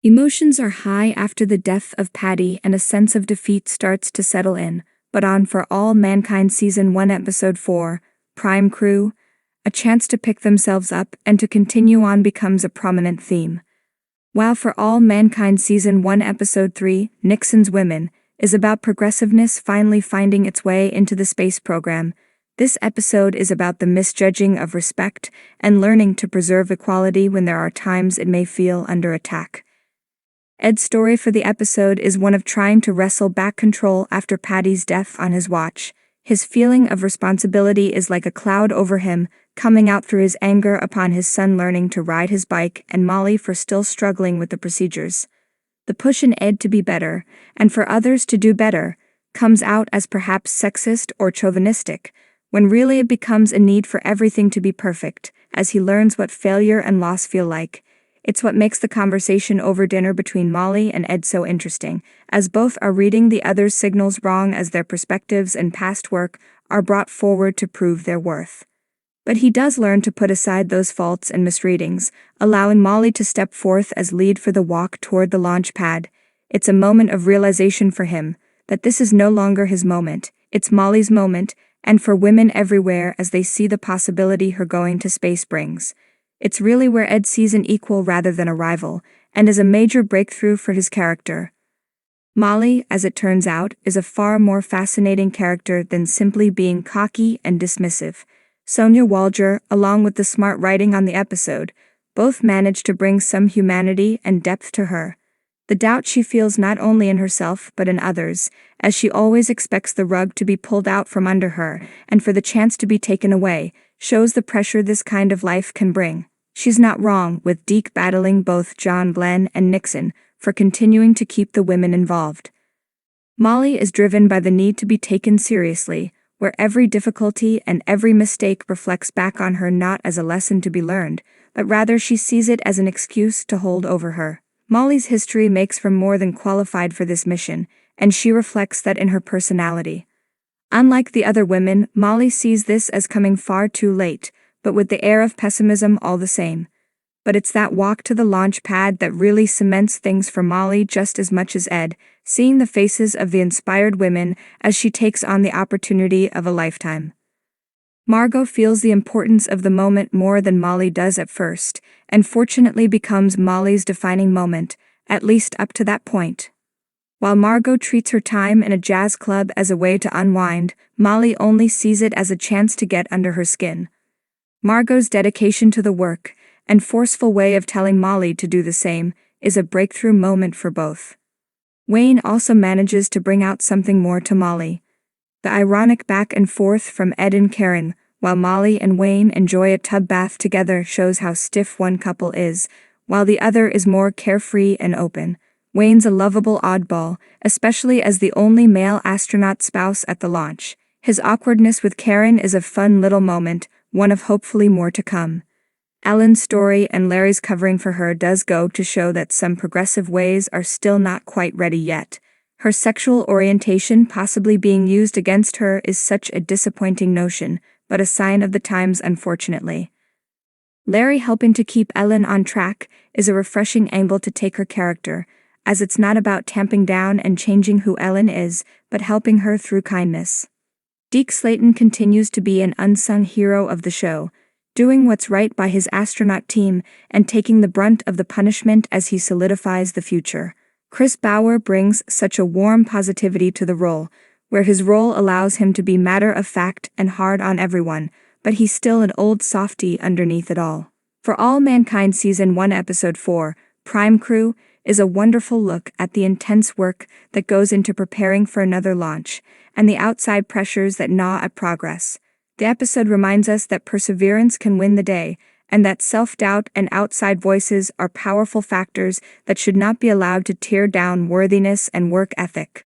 Emotions are high after the death of Patty and a sense of defeat starts to settle in, but on For All Mankind Season 1 Episode 4, Prime Crew, a chance to pick themselves up and to continue on becomes a prominent theme. While For All Mankind Season 1 Episode 3, Nixon's Women, is about progressiveness finally finding its way into the space program, this episode is about the misjudging of respect and learning to preserve equality when there are times it may feel under attack. Ed's story for the episode is one of trying to wrestle back control after Patty's death on his watch. His feeling of responsibility is like a cloud over him, coming out through his anger upon his son learning to ride his bike and Molly for still struggling with the procedures. The push in Ed to be better, and for others to do better, comes out as perhaps sexist or chauvinistic, when really it becomes a need for everything to be perfect, as he learns what failure and loss feel like. It's what makes the conversation over dinner between Molly and Ed so interesting, as both are reading the other's signals wrong as their perspectives and past work are brought forward to prove their worth. But he does learn to put aside those faults and misreadings, allowing Molly to step forth as lead for the walk toward the launch pad. It's a moment of realization for him, that this is no longer his moment, it's Molly's moment, and for women everywhere as they see the possibility her going to space brings. It's really where Ed sees an equal rather than a rival, and is a major breakthrough for his character. Molly, as it turns out, is a far more fascinating character than simply being cocky and dismissive. Sonia Walger, along with the smart writing on the episode, both manage to bring some humanity and depth to her. The doubt she feels not only in herself but in others, as she always expects the rug to be pulled out from under her and for the chance to be taken away, shows the pressure this kind of life can bring. She's not wrong, with Deke battling both John Glenn and Nixon for continuing to keep the women involved. Molly is driven by the need to be taken seriously, where every difficulty and every mistake reflects back on her not as a lesson to be learned, but rather she sees it as an excuse to hold over her. Molly's history makes her more than qualified for this mission, and she reflects that in her personality. Unlike the other women, Molly sees this as coming far too late, but with the air of pessimism all the same. But it's that walk to the launch pad that really cements things for Molly just as much as Ed, seeing the faces of the inspired women as she takes on the opportunity of a lifetime. Margot feels the importance of the moment more than Molly does at first, and fortunately becomes Molly's defining moment, at least up to that point. While Margot treats her time in a jazz club as a way to unwind, Molly only sees it as a chance to get under her skin. Margot's dedication to the work, and forceful way of telling Molly to do the same, is a breakthrough moment for both. Wayne also manages to bring out something more to Molly. The ironic back and forth from Ed and Karen, while Molly and Wayne enjoy a tub bath together, shows how stiff one couple is, while the other is more carefree and open. Wayne's a lovable oddball, especially as the only male astronaut spouse at the launch. His awkwardness with Karen is a fun little moment, one of hopefully more to come. Ellen's story and Larry's covering for her does go to show that some progressive ways are still not quite ready yet. Her sexual orientation possibly being used against her is such a disappointing notion, but a sign of the times, unfortunately. Larry helping to keep Ellen on track is a refreshing angle to take her character, as it's not about tamping down and changing who Ellen is, but helping her through kindness. Deke Slayton continues to be an unsung hero of the show, doing what's right by his astronaut team and taking the brunt of the punishment as he solidifies the future. Chris Bauer brings such a warm positivity to the role, where his role allows him to be matter-of-fact and hard on everyone, but he's still an old softie underneath it all. For All Mankind Season 1 Episode 4, Prime Crew, is a wonderful look at the intense work that goes into preparing for another launch, and the outside pressures that gnaw at progress. The episode reminds us that perseverance can win the day, and that self-doubt and outside voices are powerful factors that should not be allowed to tear down worthiness and work ethic.